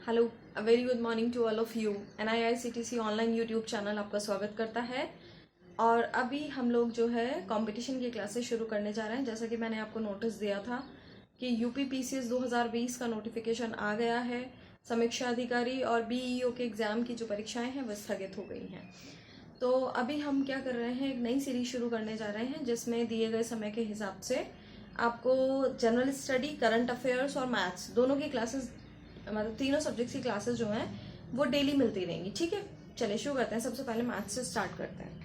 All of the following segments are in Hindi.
Hello, a very good morning to all of you. NIICTC online YouTube channel आपका स्वागत करता है। और अभी हम लोग जो है कंपटीशन की क्लासेस शुरू करने जा रहे हैं। जैसा कि मैंने आपको नोटिस दिया था कि यूपी PCS 2020 का नोटिफिकेशन आ गया है। समीक्षा अधिकारी और BEO के एग्ज़ाम की जो परीक्षाएं हैं वह स्थगित हो गई हैं। तो अभी हम क्या कर रहे हैं, एक नई सीरीज शुरू करने जा रहे हैं जिसमें दिए गए समय के हिसाब से आपको जनरल स्टडी, करंट अफेयर्स और मैथ्स दोनों की क्लासेस, मतलब तीनों सब्जेक्ट्स की क्लासेस जो हैं वो डेली मिलती रहेंगी। ठीक है, चलिए शुरू करते हैं। सबसे पहले मैथ्स से स्टार्ट करते हैं।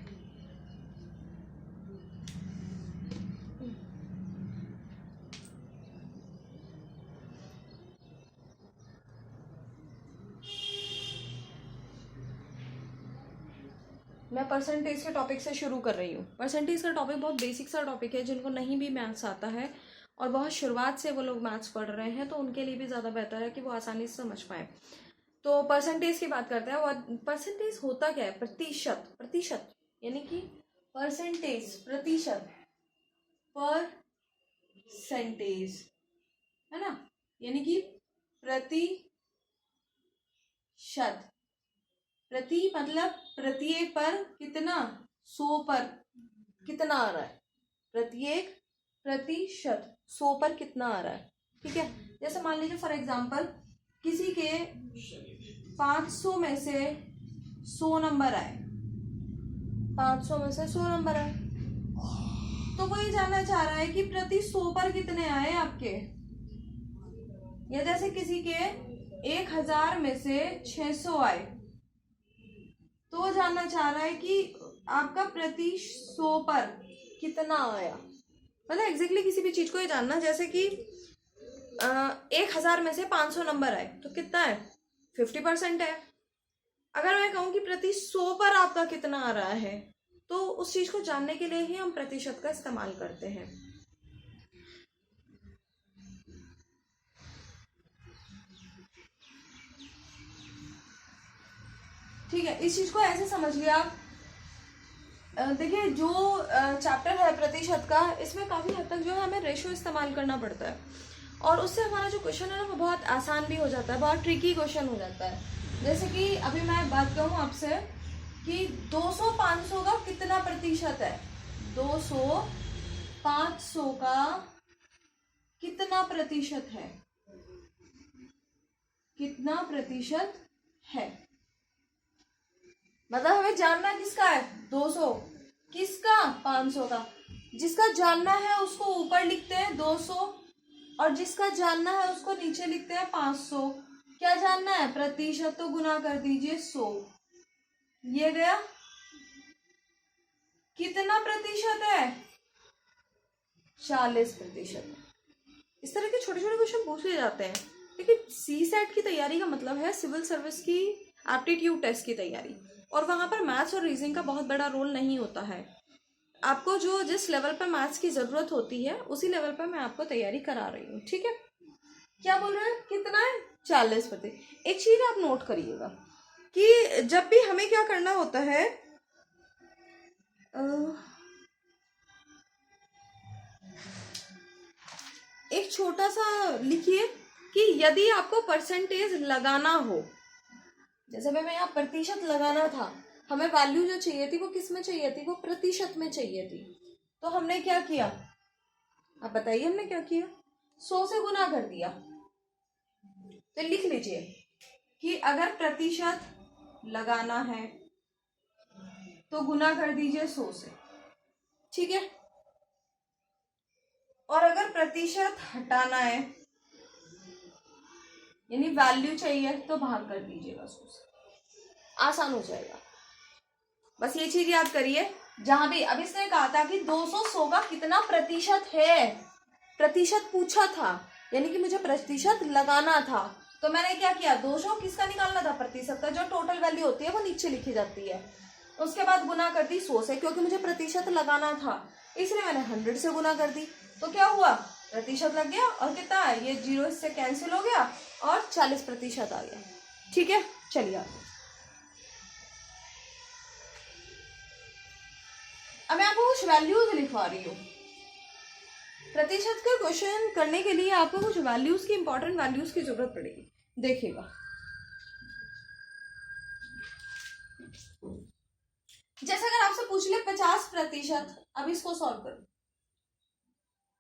मैं परसेंटेज के टॉपिक से शुरू कर रही हूँ। परसेंटेज का टॉपिक बहुत बेसिक सा टॉपिक है। जिनको नहीं भी मैथ्स आता है और बहुत शुरुआत से वो लोग मैथ्स पढ़ रहे हैं तो उनके लिए भी ज़्यादा बेहतर है कि वो आसानी से समझ पाए। तो परसेंटेज की बात करते हैं। और परसेंटेज होता क्या है? प्रतिशत। प्रतिशत यानी कि परसेंटेज, प्रतिशत, परसेंटेज, है ना, यानी कि प्रतिशत। प्रति मतलब प्रत्येक पर कितना, 100 पर कितना आ रहा है, प्रत्येक प्रतिशत 100 पर कितना आ रहा है। ठीक है, जैसे मान लीजिए फॉर एग्जांपल किसी के 500 में से 100 नंबर आए, 500 में से 100 नंबर आए, तो वो ये जानना चाह रहा है कि प्रति 100 पर कितने आए आपके। या जैसे किसी के 1000 में से 600 आए तो वो जानना चाह रहा है कि आपका प्रति 100 पर कितना आया। मतलब एग्जैक्टली किसी भी चीज को ये जानना, जैसे कि 1000 में से 500 नंबर आए तो कितना है, 50% है। अगर मैं कहूँ कि प्रति 100 पर आपका कितना आ रहा है तो उस चीज को जानने के लिए ही हम प्रतिशत का इस्तेमाल करते हैं। ठीक है, इस चीज को ऐसे समझ लिया आप। देखिए, जो चैप्टर है प्रतिशत का, इसमें काफी हद तक जो है हमें रेशो इस्तेमाल करना पड़ता है और उससे हमारा जो क्वेश्चन है ना वो बहुत आसान भी हो जाता है, बहुत ट्रिकी क्वेश्चन हो जाता है। जैसे कि अभी मैं बात कहूँ आपसे कि 200 500 का कितना प्रतिशत है, 200 500 का कितना प्रतिशत है, कितना प्रतिशत है। मतलब हमें जानना किसका है, 200, किसका, 500 का। जिसका जानना है उसको ऊपर लिखते हैं 200 और जिसका जानना है उसको नीचे लिखते हैं 500। क्या जानना है, प्रतिशत, तो गुना कर दीजिए 100। ये गया, कितना प्रतिशत है, 40%। इस तरह के छोटे छोटे क्वेश्चन पूछ लिए जाते हैं। लेकिन CSAT की तैयारी का मतलब है सिविल सर्विस की एप्टीट्यूड टेस्ट की तैयारी, और वहां पर मैथ्स और रीजनिंग का बहुत बड़ा रोल नहीं होता है। आपको जो जिस लेवल पर मैथ्स की जरूरत होती है उसी लेवल पर मैं आपको तैयारी करा रही हूँ। ठीक है, क्या बोल रहे हैं, कितना है, 40%। एक चीज आप नोट करिएगा कि जब भी हमें क्या करना होता है, एक छोटा सा लिखिए कि यदि आपको परसेंटेज लगाना हो, जैसे मैं यहाँ प्रतिशत लगाना था, हमें वैल्यू जो चाहिए थी वो किस में चाहिए थी, वो प्रतिशत में चाहिए थी। तो हमने क्या किया, आप बताइए हमने क्या किया, 100 से गुना कर दिया। तो लिख लीजिए कि अगर प्रतिशत लगाना है तो गुना कर दीजिए 100 से। ठीक है, और अगर प्रतिशत हटाना है यानी वैल्यू चाहिए तो भाग कर दीजिएगा 100 से, आसान हो जाएगा। बस ये चीज याद करिए। जहां भी अब इसने कहा था कि 200 100 का कितना प्रतिशत है, प्रतिशत पूछा था, यानी कि मुझे प्रतिशत लगाना था, तो मैंने क्या किया, 200 किसका निकालना था, प्रतिशत का। जो टोटल वैल्यू होती है वो नीचे लिखी जाती है। उसके बाद गुना कर दी 100 से, क्योंकि मुझे प्रतिशत लगाना था इसलिए मैंने 100 से गुना कर दी। तो क्या हुआ, प्रतिशत लग गया और कितना है, ये 0 इससे कैंसिल हो गया और 40% आ गया। ठीक है, चलिए अब मैं आपको कुछ वैल्यूज लिखवा रही हूँ। प्रतिशत का क्वेश्चन करने के लिए आपको कुछ वैल्यूज की, इंपॉर्टेंट वैल्यूज की जरूरत पड़ेगी। देखिएगा, जैसे अगर आपसे पूछ ले 50%, अब इसको सॉल्व करो।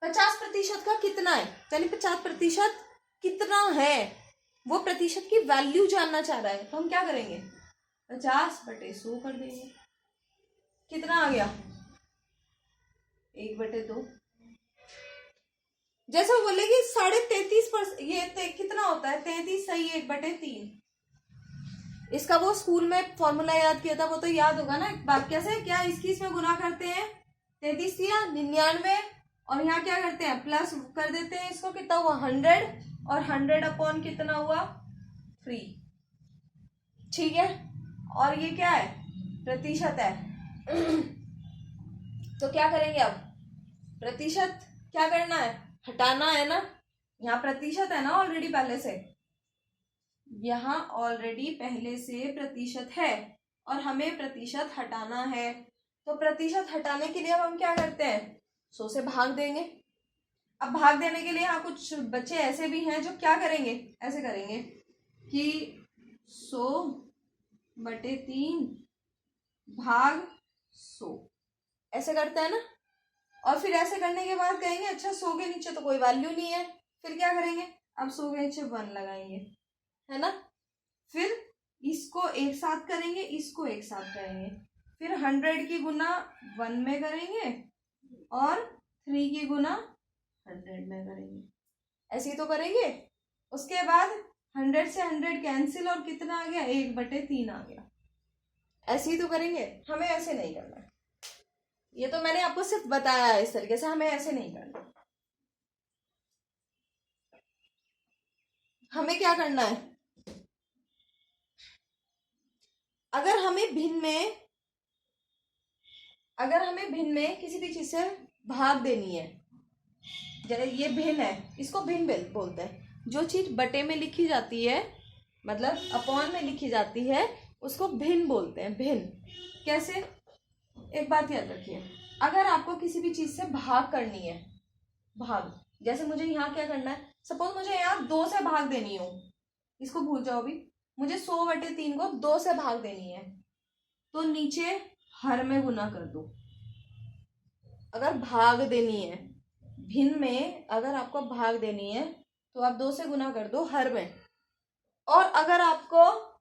50% का कितना है, यानी 50% कितना है, वो प्रतिशत की वैल्यू जानना चाह रहा है। तो हम क्या करेंगे, 50/100 कर देंगे। कितना आ गया, 1/2। जैसे वो बोलेगी 33.5%, ये कितना होता है, 33 सही 1/3। इसका वो स्कूल में फॉर्मूला याद किया था, वो तो याद होगा ना। वाक्य से क्या इसकी इसमें गुना करते हैं, 33 या 99, और यहाँ क्या करते हैं, प्लस कर देते हैं इसको। कितना हुआ, 100, और 100 अपॉन कितना हुआ, 3। ठीक है, और ये क्या है, प्रतिशत है। तो क्या करेंगे अब, प्रतिशत क्या करना है, हटाना है ना। यहाँ प्रतिशत है ना ऑलरेडी पहले से, यहाँ ऑलरेडी पहले से प्रतिशत है, और हमें प्रतिशत हटाना है। तो प्रतिशत हटाने के लिए अब हम क्या करते हैं, 100 से भाग देंगे। अब भाग देने के लिए यहाँ कुछ बच्चे ऐसे भी हैं जो क्या करेंगे, ऐसे करेंगे कि 100/3 भाग 100, ऐसे करते हैं ना। और फिर ऐसे करने के बाद कहेंगे अच्छा 100 के नीचे तो कोई वैल्यू नहीं है, फिर क्या करेंगे, अब 100 के नीचे 1 लगाएंगे, है ना। फिर इसको एक साथ करेंगे, इसको एक साथ करेंगे, फिर 100 की गुना 1 में करेंगे, और 3 की गुना 100 में करेंगे। ऐसे ही तो करेंगे। उसके बाद 100 से 100 कैंसिल, और कितना आ गया, 1/3 आ गया। ऐसे ही तो करेंगे, हमें ऐसे नहीं करना। ये तो मैंने आपको सिर्फ बताया है इस तरीके से, हमें ऐसे नहीं करना। हमें क्या करना है, अगर हमें भिन्न में किसी भी चीज से भाग देनी है, जैसे ये भिन्न है, इसको भिन्न बोलते हैं। जो चीज बटे में लिखी जाती है, मतलब अपॉन में लिखी जाती है, उसको भिन्न बोलते हैं। भिन्न कैसे, एक बात याद रखिए, अगर आपको किसी भी चीज से भाग करनी है, भाग, जैसे मुझे यहाँ क्या करना है, सपोज मुझे यहाँ 2 से भाग देनी हो, इसको भूल जाओ अभी, मुझे 100/3 को 2 से भाग देनी है, तो नीचे हर में गुना कर दो। अगर भाग देनी है भिन्न में, अगर आपको भाग देनी है तो आप 2 से गुना कर दो हर में। और अगर आपको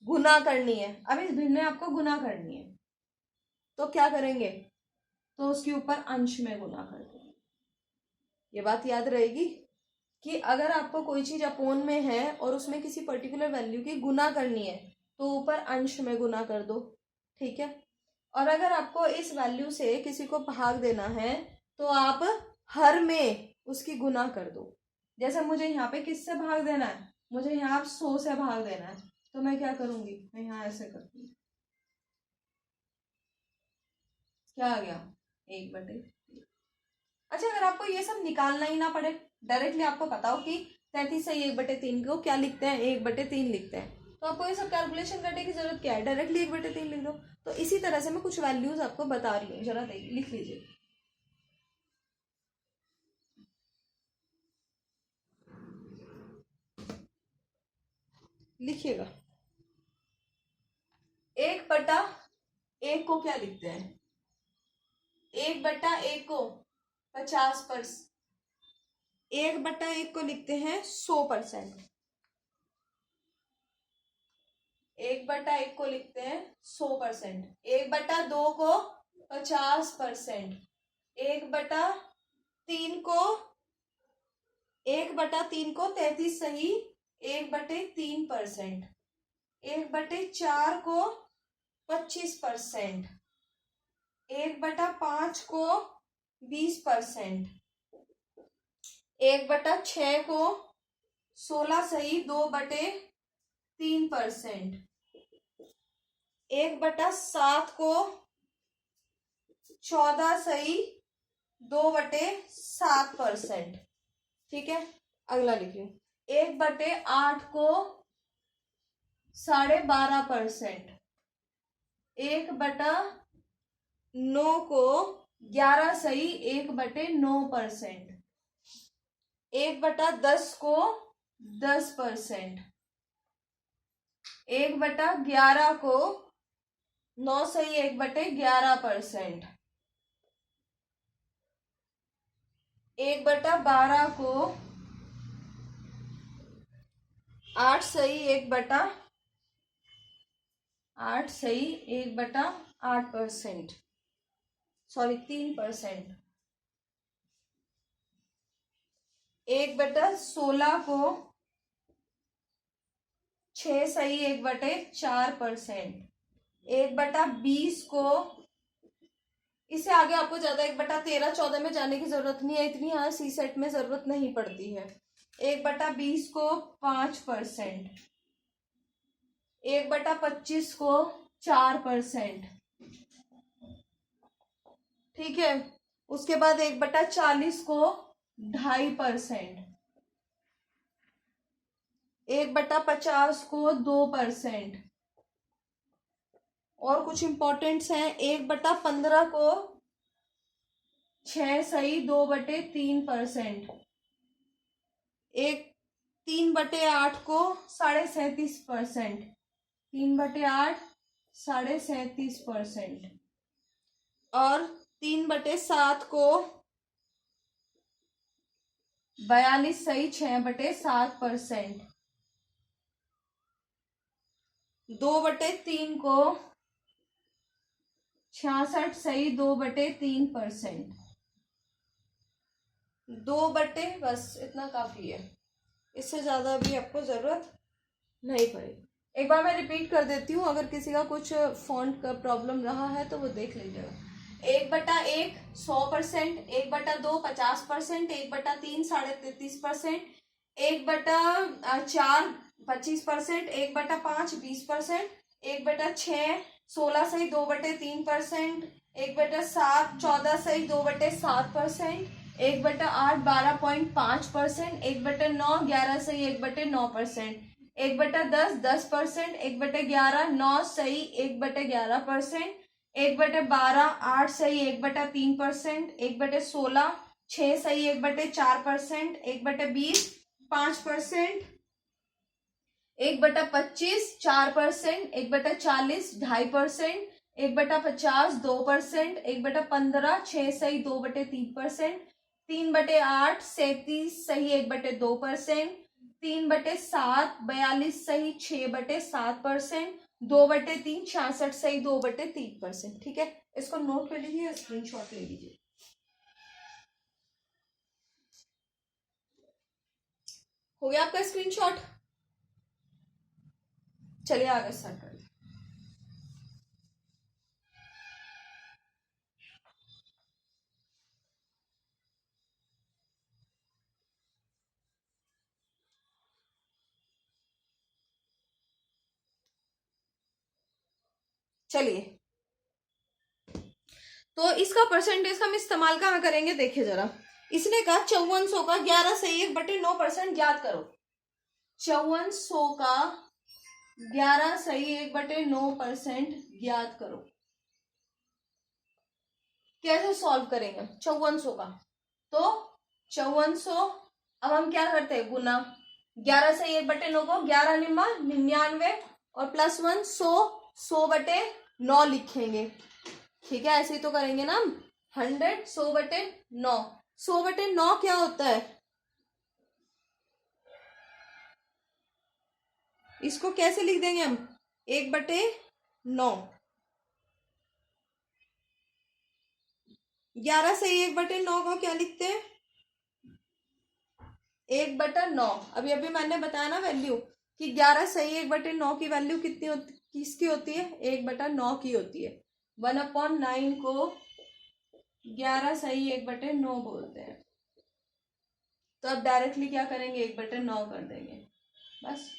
गुना करनी है, अब इस भिन्न में आपको गुना करनी है, तो क्या करेंगे, तो उसके ऊपर अंश में गुना कर देंगे। ये बात याद रहेगी कि अगर आपको कोई चीज अपोन में है और उसमें किसी पर्टिकुलर वैल्यू की गुना करनी है, तो ऊपर अंश में गुना कर दो, ठीक है। और अगर आपको इस वैल्यू से किसी को भाग देना है, तो आप हर में उसकी गुना कर दो। जैसे मुझे यहाँ पे किससे भाग देना है, मुझे यहाँ 100 से भाग देना है, तो मैं क्या करूंगी, मैं यहाँ ऐसे करती हूँ, क्या आ गया, 1/3। अच्छा, अगर आपको ये सब निकालना ही ना पड़े, डायरेक्टली आपको पता हो कि 33 से 1/3 को क्या लिखते हैं, 1/3 लिखते हैं, तो आपको ये सब कैलकुलेशन करने की जरूरत क्या है, डायरेक्टली 1/3 लिख दो। तो इसी तरह से मैं कुछ वैल्यूज आपको बता रही हूँ, जरा लिख लीजिए। लिखिएगा, 1/1 को क्या लिखते हैं, 1/1 को 50%, 1/1 को लिखते हैं 100%, 1/1 को लिखते हैं 100%, 1/2 को 50%, 1/3 को 33 सही 1/3%, 1/4 को 25%, 1/5 को 20%, 1/6 को 16 सही 2/3%, 1/7 को 14 सही 2/7%। ठीक है, अगला लिखिए, 1/8 को 12.5%, 1/9 को 11 सही 1/9%, 1/10 को 10%, 1/11 को 9/11%। 1/12 को 8/8%। सॉरी 3%। 1/16 को 6/1/4%। 1/20 को, इससे आगे आपको ज्यादा 1/13-14 में जाने की जरूरत नहीं है, इतनी यहाँ सी सेट में जरूरत नहीं पड़ती है। 1/20 को 5%। 1/25 को 4%। ठीक है, उसके बाद 1/40 को 2.5%। 1/50 को 2%। और कुछ इंपॉर्टेंट्स हैं। 1/15 को 6/2/3%। 3/8 को 37%। 3/8 37%। और 3/7 को 42/6/7%। 2/3 को 66/2/3%। बस इतना काफी है, इससे ज्यादा भी आपको जरूरत नहीं पड़ेगी। एक बार मैं रिपीट कर देती हूँ, अगर किसी का कुछ फॉन्ट का प्रॉब्लम रहा है तो वो देख लीजिएगा। 1/1 100%। 1/2 50%। 1/3 33%। 1/4 25%। 1/5 20%। 1/6 16/2/3%। 1/7 14/2/7%। 1/8 12.5%। 1/9 11/1/9%। 1/10 10%। 1/11 9/1/11%। 1/12 8/1/3%। 1/16 6/1/4%। 1/20 5%। 1/25 4%। 1/40 2.5%। 1/50 2%। 1/15 6/2/3%। 3/8 37/1/2%। 3/7 42/6/7%। 2/3 66/2/3%। ठीक है, इसको नोट कर लीजिए, स्क्रीनशॉट ले लीजिए। हो गया आपका स्क्रीनशॉट? चलिए आगे स्टार्ट करिए। चलिए, तो इसका परसेंटेज का हम इस्तेमाल कहाँ करेंगे, देखिए जरा। इसने कहा 5400 का 11/1/9% ज्ञात करो। 5400 का 11/1/9% ज्ञात करो। कैसे सॉल्व करेंगे 5400 का? तो 5400, अब हम क्या करते हैं, गुना। 11/1/9 को 11 निम्मा 99 और +1 100 100/9 लिखेंगे। ठीक है, ऐसे ही तो करेंगे ना हम। 100 100/9। 100/9 क्या होता है, इसको कैसे लिख देंगे हम, 1/9। 11/1/9 को क्या लिखते हैं, 1/9। अभी अभी मैंने बताया ना वैल्यू कि 11/1/9 की वैल्यू कितनी होती, किसकी होती है, 1/9 की होती है। 1/9 को 11/1/9 बोलते हैं। तो अब डायरेक्टली क्या करेंगे, 1/9 कर देंगे, बस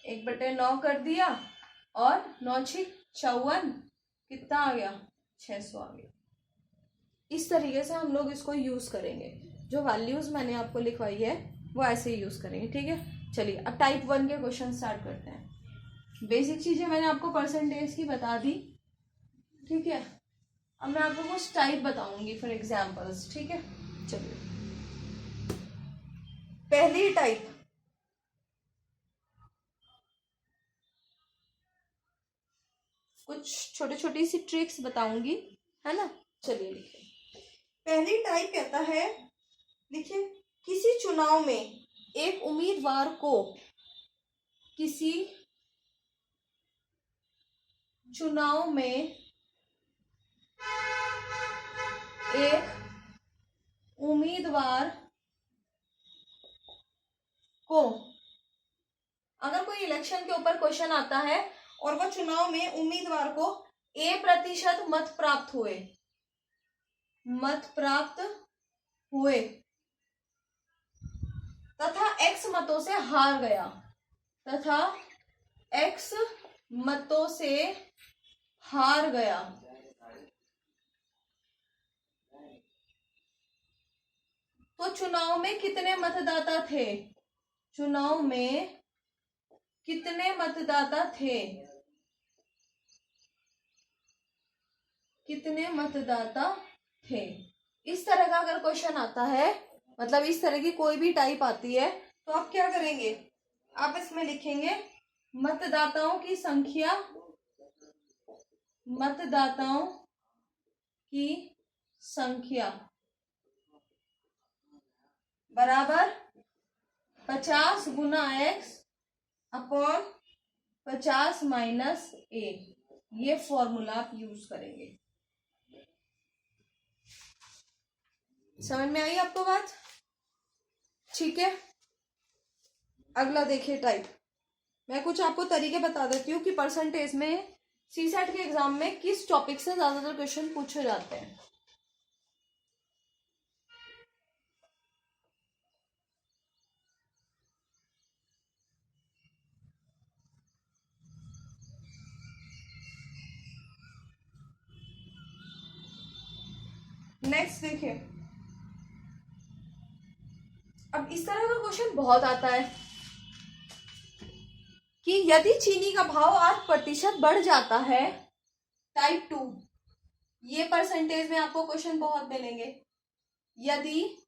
1/9 कर दिया। और 9×6 = 54, कितना आ गया, 600 आ गया। इस तरीके से हम लोग इसको यूज करेंगे। जो वैल्यूज मैंने आपको लिखवाई है वो ऐसे ही यूज करेंगे। ठीक है, चलिए अब टाइप 1 के क्वेश्चन स्टार्ट करते हैं। बेसिक चीजें मैंने आपको परसेंटेज की बता दी। ठीक है, अब मैं आपको कुछ टाइप बताऊंगी फॉर एग्जाम्पल्स। ठीक है, चलिए पहली टाइप, कुछ छोटी छोटी सी ट्रिक्स बताऊंगी, है ना। चलिए लिखिए। पहली टाइप कहता है, देखिए, किसी चुनाव में एक उम्मीदवार को किसी चुनाव में एक उम्मीदवार को, अगर कोई इलेक्शन के ऊपर क्वेश्चन आता है और वो चुनाव में उम्मीदवार को A% मत प्राप्त हुए तथा X मतों से हार गया, तो चुनाव में कितने मतदाता थे? इस तरह का अगर क्वेश्चन आता है, मतलब इस तरह की कोई भी टाइप आती है, तो आप क्या करेंगे, आप इसमें लिखेंगे मतदाताओं की संख्या बराबर 50 गुना X अपॉन 50 माइनस A। ये फॉर्मूला आप यूज करेंगे। समझ में आई आपको बात? ठीक है, अगला देखिए टाइप। मैं कुछ आपको तरीके बता देती हूँ कि परसेंटेज में सीसेट के एग्जाम में किस टॉपिक से ज्यादातर क्वेश्चन पूछे जाते हैं। नेक्स्ट देखिए, अब इस तरह का क्वेश्चन बहुत आता है कि यदि चीनी का भाव 8% बढ़ जाता है, टाइप 2, ये परसेंटेज में आपको क्वेश्चन बहुत मिलेंगे। यदि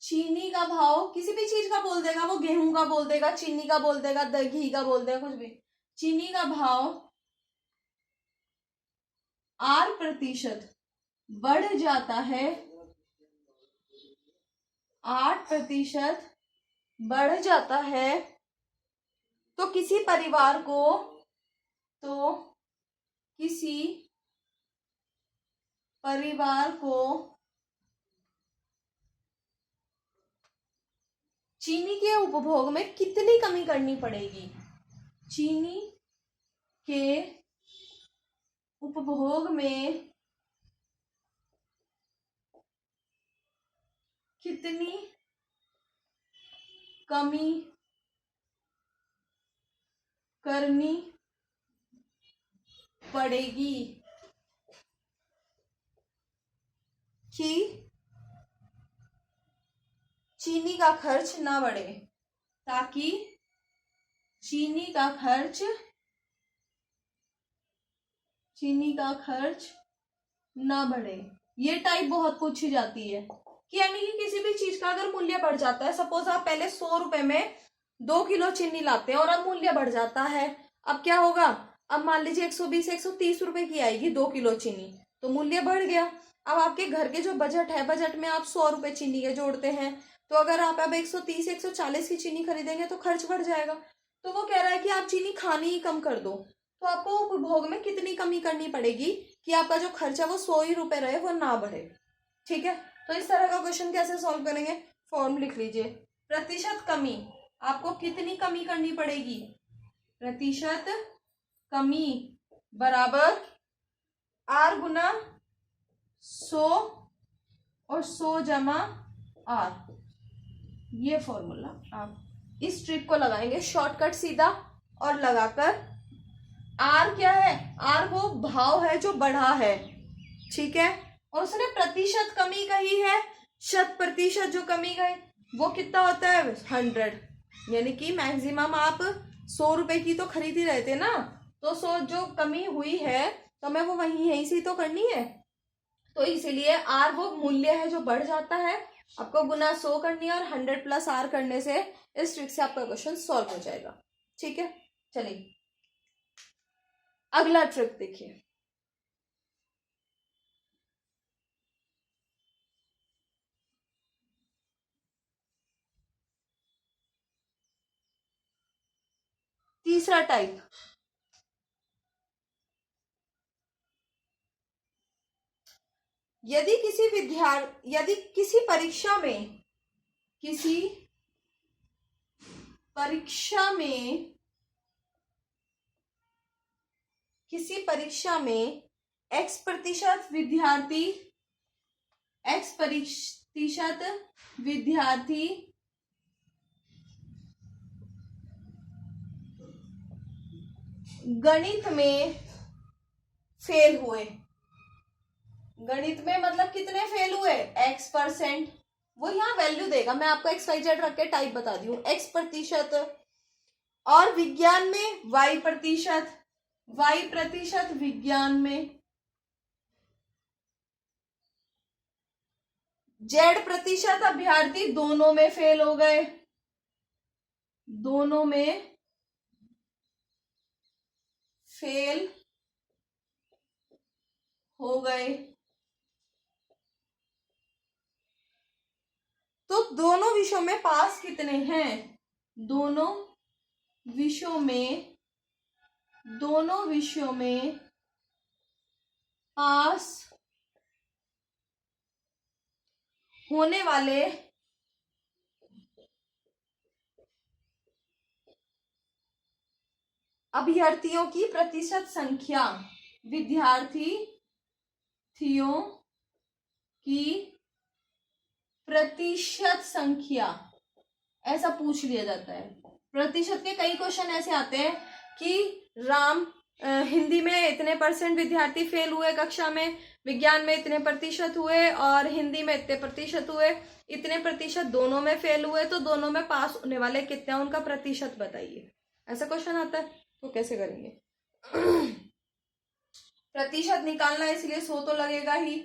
चीनी का भाव, किसी भी चीज का बोल देगा, वो गेहूं का बोल देगा, चीनी का बोल देगा, घी का बोल देगा, कुछ भी, चीनी का भाव 8% बढ़ जाता है, 8% बढ़ जाता है, तो किसी परिवार को चीनी के उपभोग में कितनी कमी करनी पड़ेगी? चीनी के उपभोग में कितनी कमी करनी पड़ेगी कि चीनी का खर्च ना बढ़े, ताकि चीनी का खर्च ना बढ़े। ये टाइप बहुत पूछी जाती है कि यानी कि किसी भी चीज का अगर मूल्य बढ़ जाता है, सपोज आप पहले 100 रुपए में 2 किलो चीनी लाते हैं और अब मूल्य बढ़ जाता है, अब क्या होगा, अब मान लीजिए 120 130 रुपए की आएगी 2 किलो चीनी, तो मूल्य बढ़ गया। अब आपके घर के जो बजट है, बजट में आप 100 रुपए चीनी के जोड़ते हैं, तो अगर आप अब 130 140 की चीनी खरीदेंगे तो खर्च बढ़ जाएगा। तो वो कह रहा है कि आप चीनी खानी ही कम कर दो, तो आपको उपभोग में कितनी कमी करनी पड़ेगी कि आपका जो खर्चा वो 100 ही रुपए रहे, वो ना बढ़े। ठीक है, तो इस तरह का क्वेश्चन कैसे सॉल्व करेंगे, फॉर्म लिख लीजिए। प्रतिशत कमी, आपको कितनी कमी करनी पड़ेगी, प्रतिशत कमी बराबर R गुना 100 और 100 जमा R। ये फॉर्मूला आप इस ट्रिक को लगाएंगे शॉर्टकट सीधा, और लगाकर R क्या है, R वो भाव है जो बढ़ा है, ठीक है, और उसने प्रतिशत कमी कही है, 100% जो कमी गई वो कितना होता है 100, यानी कि मैक्सिमम आप 100 रुपए की तो खरीद ही रहे थे ना, तो 100 जो कमी हुई है तो मैं वो यहीं से तो करनी है, तो इसीलिए R वो मूल्य है जो बढ़ जाता है, आपको गुना 100 करनी है और 100 प्लस R करने से इस ट्रिक से आपका क्वेश्चन सॉल्व हो जाएगा। ठीक है, चलिए अगला ट्रिक देखिए, तीसरा टाइप, यदि किसी परीक्षा में x% विद्यार्थी गणित में फेल हुए, गणित में मतलब कितने फेल हुए, x%, वो यहाँ वैल्यू देगा, मैं आपको XYZ रख के टाइप बता दी हूँ, x%, और विज्ञान में y% विज्ञान में, Z% अभ्यर्थी दोनों में फेल हो गए, दोनों में फेल हो गए। तो दोनों विषयों में पास कितने हैं, दोनों विषयों में पास होने वाले अभ्यर्थियों की प्रतिशत संख्या, विद्यार्थियों की प्रतिशत संख्या, ऐसा पूछ लिया जाता है। प्रतिशत के कई क्वेश्चन ऐसे आते हैं कि हिंदी में इतने % विद्यार्थी फेल हुए कक्षा में, विज्ञान में इतने प्रतिशत हुए, और हिंदी में इतने प्रतिशत हुए, इतने प्रतिशत दोनों में फेल हुए, तो दोनों में पास होने वाले कितने, उनका प्रतिशत बताइए, ऐसा क्वेश्चन आता है। तो कैसे करेंगे प्रतिशत निकालना, इसलिए 100 तो लगेगा ही,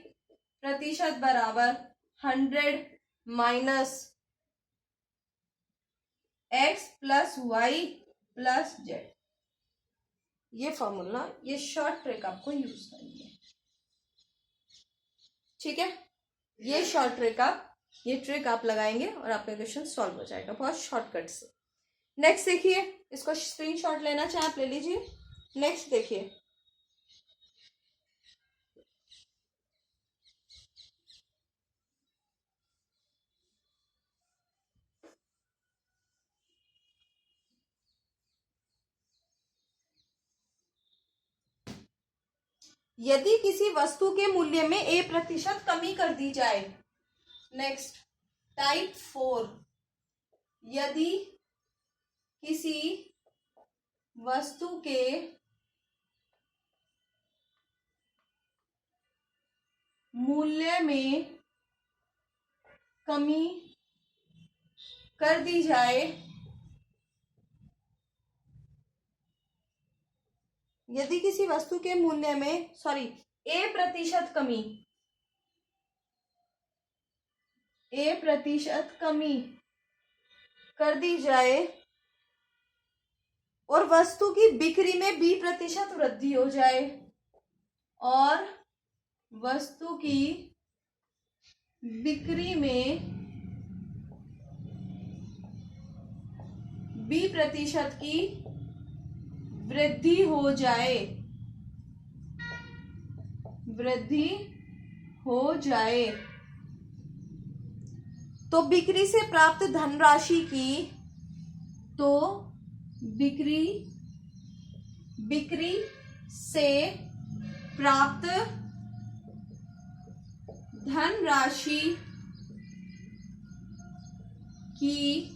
प्रतिशत बराबर 100 minus x plus y plus z, ये फॉर्मूला, ये शॉर्ट ट्रिक आपको यूज करनी है, ठीक है। ये शॉर्ट ट्रिक ये ट्रिक आप लगाएंगे और आपका क्वेश्चन सॉल्व हो जाएगा बहुत शॉर्टकट से। नेक्स्ट देखिए, इसको स्क्रीनशॉट लेना चाहे आप ले लीजिए। नेक्स्ट देखिए, यदि किसी वस्तु के मूल्य में a% कमी कर दी जाए। नेक्स्ट टाइप 4, यदि किसी वस्तु के मूल्य में कमी कर दी जाए, यदि किसी वस्तु के मूल्य में a% कमी, a% कमी कर दी जाए और वस्तु की बिक्री में b% वृद्धि हो जाए, और वस्तु की बिक्री में b% की वृद्धि हो जाए, तो बिक्री से प्राप्त धनराशि की, तो बिक्री से प्राप्त धनराशि की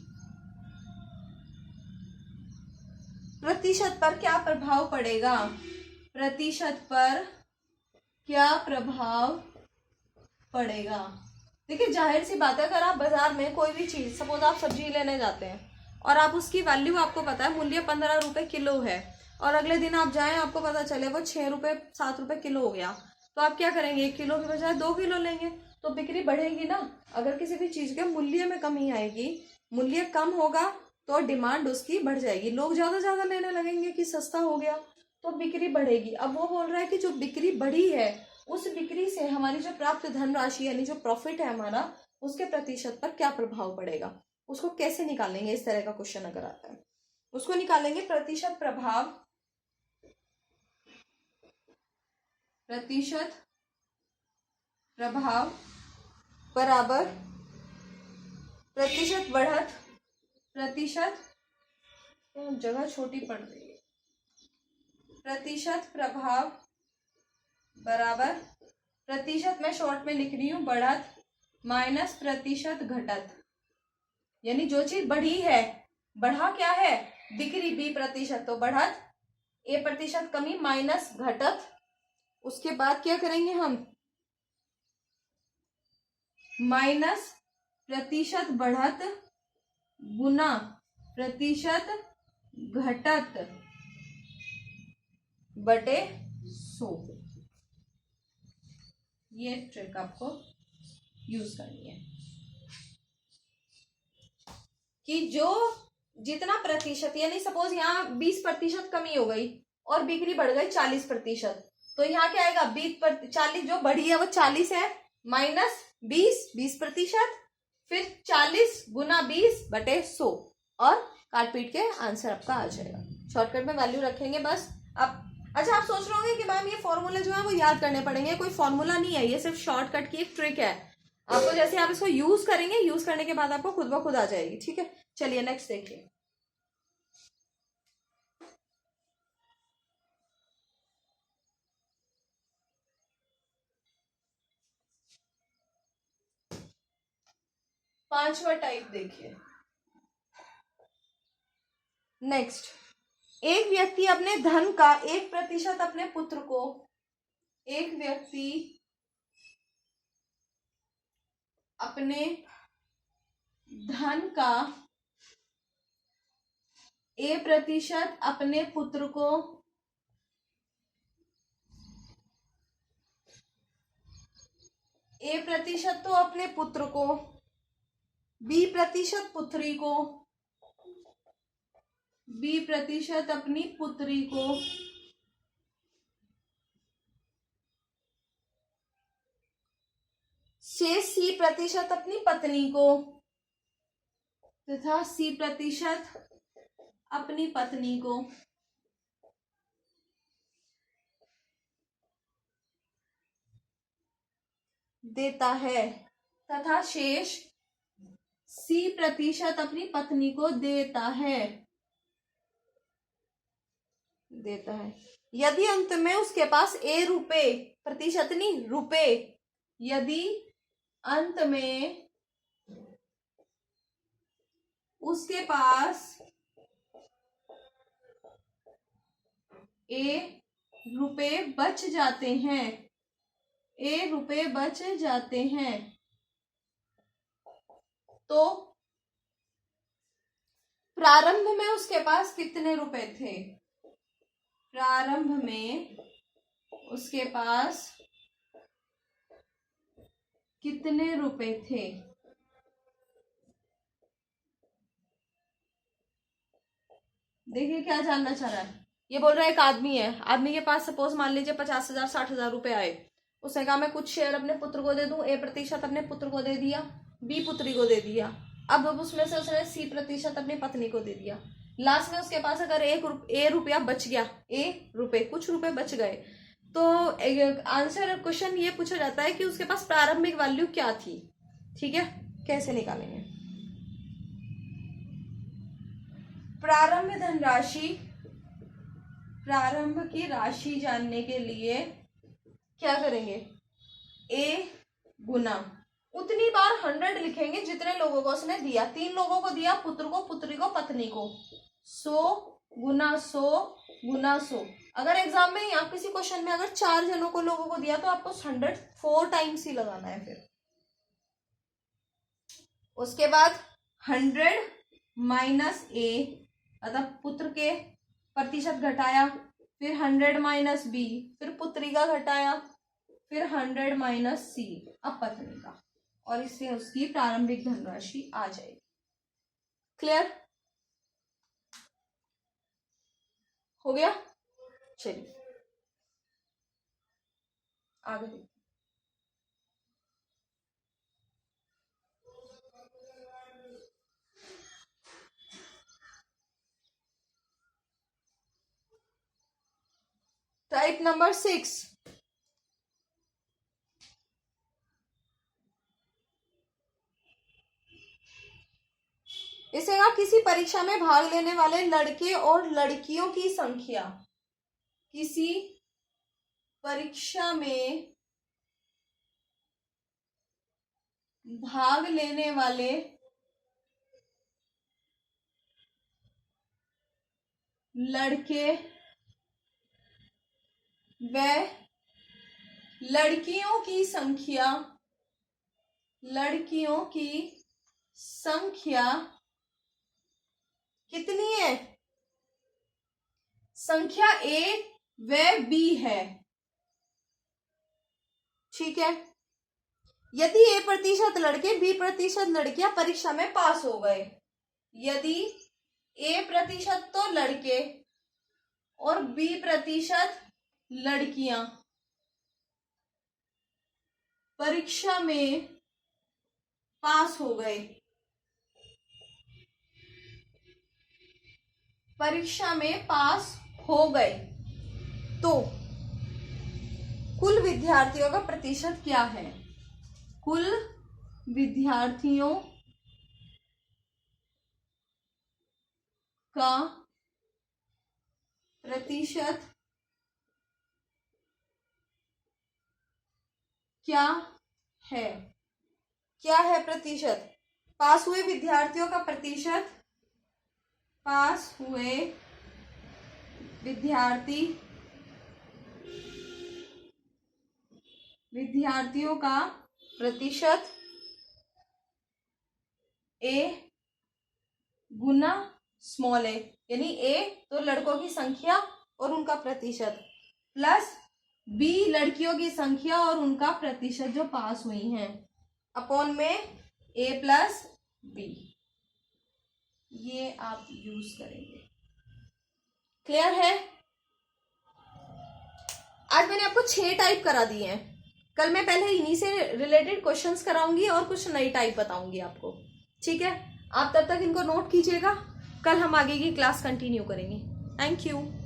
प्रतिशत पर क्या प्रभाव पड़ेगा, प्रतिशत पर क्या प्रभाव पड़ेगा। देखिए जाहिर सी बात है, अगर आप बाजार में कोई भी चीज, सपोज आप सब्जी लेने जाते हैं और आप उसकी वैल्यू, आपको पता है मूल्य 15 रुपए किलो है, और अगले दिन आप जाएं आपको पता चले वो 6 रुपए 7 रुपए किलो हो गया, तो आप क्या करेंगे, 1 किलो के बजाय 2 किलो लेंगे, तो बिक्री बढ़ेगी ना। अगर किसी भी चीज के मूल्य में कमी आएगी, मूल्य कम होगा तो डिमांड उसकी बढ़ जाएगी, लोग ज्यादा लेने लगेंगे कि सस्ता हो गया, तो बिक्री बढ़ेगी। अब वो बोल रहा है कि जो बिक्री बढ़ी है उस बिक्री से हमारी जो प्राप्त धनराशि यानी जो प्रॉफिट है हमारा, उसके प्रतिशत पर क्या प्रभाव पड़ेगा, उसको कैसे निकालेंगे। इस तरह का क्वेश्चन अगर आता है उसको निकालेंगे। प्रतिशत प्रभाव, प्रतिशत प्रभाव बराबर प्रतिशत बढ़त, प्रतिशत जगह छोटी पड़ रही है, प्रतिशत प्रभाव बराबर प्रतिशत मैं शॉर्ट में लिख रही हूं बढ़त माइनस प्रतिशत घटत। यानी जो चीज बढ़ी है, बढ़ा क्या है, बिक्री बी प्रतिशत, तो बढ़त ए प्रतिशत कमी माइनस घटत। उसके बाद क्या करेंगे हम, माइनस प्रतिशत बढ़त गुना प्रतिशत घटत बटे 100। ये ट्रिक आपको यूज करनी है कि जो जितना प्रतिशत, यानी सपोज यहाँ 20% कमी हो गई और बिक्री बढ़ गई 40%, तो यहाँ क्या आएगा 40 जो बढ़ी है वो 40 है माइनस 20%, फिर 40 गुना 20 बटे 100 और काट पीट के आंसर आपका आ जाएगा। शॉर्टकट में वैल्यू रखेंगे बस। अब अच्छा, आप सोच रहे होंगे कि मैम ये फॉर्मूला जो है वो याद करने पड़ेंगे। कोई फॉर्मूला नहीं है, ये सिर्फ शॉर्टकट की एक ट्रिक है। आपको जैसे आप इसको यूज करेंगे, यूज करने के बाद आपको खुद ब खुद आ जाएगी। ठीक है, चलिए नेक्स्ट देखिए। पांचवा टाइप देखिए। नेक्स्ट, एक व्यक्ति अपने धन का 1% अपने पुत्र को, एक व्यक्ति अपने धन का 1% अपने पुत्र को A% तो अपने पुत्र को, B% पुत्री को, B% अपनी पुत्री को, शेष C% अपनी पत्नी को तथा C% अपनी पत्नी को देता है तथा शेष C% अपनी पत्नी को देता है। यदि अंत में उसके पास A रुपए, प्रतिशत नहीं रुपए, यदि अंत में उसके पास A रुपए बच जाते हैं, A रुपए बच जाते हैं, तो प्रारंभ में उसके पास कितने रुपए थे, प्रारंभ में उसके पास कितने रुपए थे। देखिए क्या जानना चाह रहा है, ये बोल रहा है एक आदमी है, आदमी के पास सपोज मान लीजिए 50,000 60,000 रुपए आए। उसने कहा मैं कुछ शेयर अपने पुत्र को दे दूं, A% अपने पुत्र को दे दिया, B पुत्री को दे दिया, अब उसमें से उसने C% अपनी पत्नी को दे दिया। लास्ट में उसके पास अगर A रुपया बच गया, A रुपए कुछ रुपए बच गए, तो आंसर क्वेश्चन ये पूछा जाता है कि उसके पास प्रारंभिक वैल्यू क्या थी। ठीक है, कैसे निकालेंगे, प्रारंभ धनराशि, प्रारंभ की राशि जानने के लिए क्या करेंगे, A गुना उतनी बार 100 लिखेंगे जितने लोगों को उसने दिया। 3 लोगों को दिया, पुत्र को, पुत्री को, पत्नी को, 100 गुना 100 गुना 100। अगर एग्जाम में या किसी क्वेश्चन में अगर 4 जनों को लोगों को दिया तो आपको 100 4 टाइम्स ही लगाना है। फिर उसके बाद 100 माइनस A, अतः पुत्र के प्रतिशत घटाया, फिर 100 माइनस B, फिर पुत्री का घटाया, फिर 100 माइनस C, अब पत्नी का, और इससे उसकी प्रारंभिक धनराशि आ जाएगी। क्लियर हो गया। चलिए आगे देखिए। टाइप नंबर 6, इसे कहा किसी परीक्षा में भाग लेने वाले लड़के और लड़कियों की संख्या, किसी परीक्षा में भाग लेने वाले लड़के व लड़कियों की संख्या, लड़कियों की संख्या कितनी है? संख्या A व B है। ठीक है। यदि A% लड़के B% लड़कियां परीक्षा में पास हो गए, यदि A% तो लड़के और B% लड़कियां परीक्षा में पास हो गए, परीक्षा में पास हो गए, तो कुल विद्यार्थियों का प्रतिशत क्या है? कुल विद्यार्थियों का प्रतिशत क्या है? क्या है प्रतिशत? पास हुए विद्यार्थियों का प्रतिशत, पास हुए विद्यार्थियों का प्रतिशत A गुना स्मॉल a, यानी A तो लड़कों की संख्या और उनका प्रतिशत, प्लस B लड़कियों की संख्या और उनका प्रतिशत जो पास हुई हैं, अपॉन में A प्लस B। ये आप यूज करेंगे। क्लियर है? आज मैंने आपको 6 टाइप करा दिए हैं। कल मैं पहले इन्हीं से रिलेटेड क्वेश्चंस कराऊंगी और कुछ नई टाइप बताऊंगी आपको। ठीक है, आप तब तक इनको नोट कीजिएगा। कल हम आगे की क्लास कंटिन्यू करेंगे। Thank you.